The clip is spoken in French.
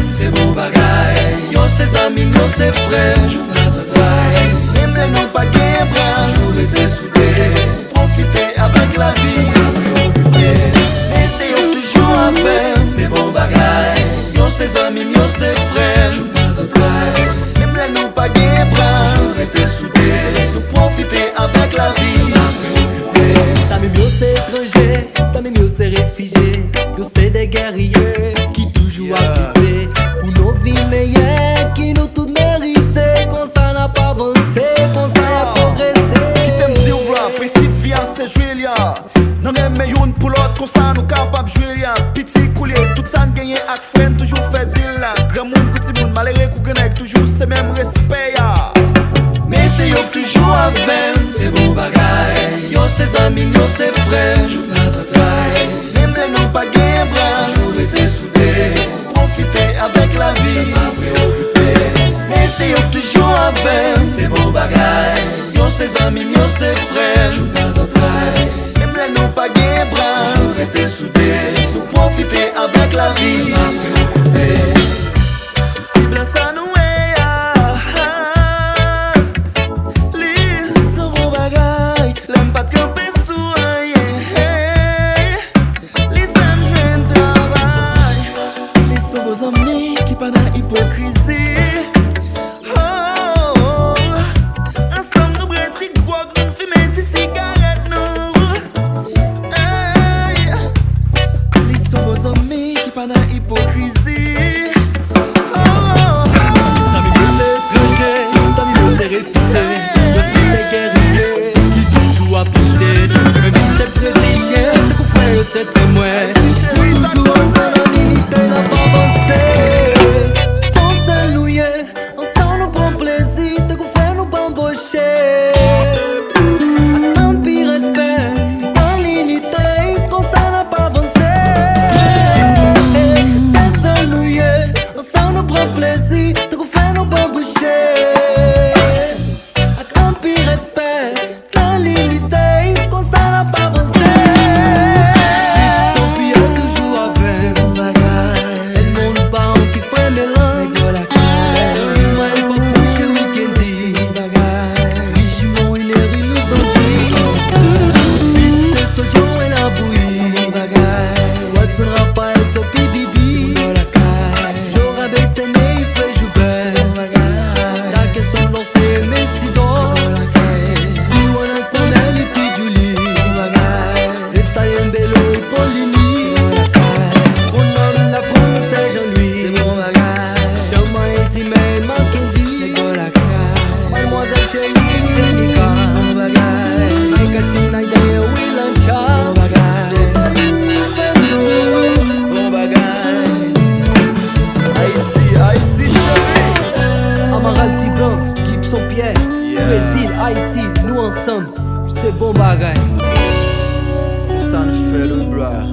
C'est bon bagay. Yo ses amis, yo ses frères. Journal à travail. Même les non pas gain bras. Jour été soudé. Profiter avec la vie. Mais c'est yo toujours avec. C'est bon bagay. Yo ses amis, yo ses frères. Journal à travail. Même les non pas gain bras. Jour été soudé. Nous profiter avec la vie. Ça même yo c'est étranger. Ça même yo c'est réfugié. Yo c'est des guerriers qui toujours habitent pour nos vies meilleures qui nous toutes méritées. Qu'on ça n'a pas avancé, qu'on ça n'a progressé. Qui t'aime dire voilà, principe vie c'est jouer ya. Non même une pour l'autre, qu'on ça nous capable jouer ya. Petit coulier, tout ça nous gagne avec friend, toujours fait deal là. Grand monde, petit monde, malheureux qu'on gagne toujours c'est même respect ya. Mais c'est yo toujours avec. C'est bon bagay. Yo ses amis, yo ses frères. Journal à travail. Même les non pas gain bras. Jour été soudé. Profiter avec la vie. Mais c'est yo toujours avec. C'est bon bagay. Yo ses amis, yo ses frères. Journal à travail. Même les non pas gain bras. Jour été soudé. Nous profiter avec la vie. Qui pas dans hypocrisie. Oh, ensemble nous brûlons petit grog, nous fumons petit cigarette nous. Hey, ils sont vos amis qui pas dans hypocrisie. Oh, Ça même yo c'est étranger, ça même yo c'est réfugié. Yo c'est des guerriers qui toujours habitent. Même si c'est brésilien, t'es qu'on frère yo t'es témoin. Toujours en anonymité n'a pas avancé. Brésil, Haïti, nous ensemble, c'est bon bagay. ça nous fait le bras.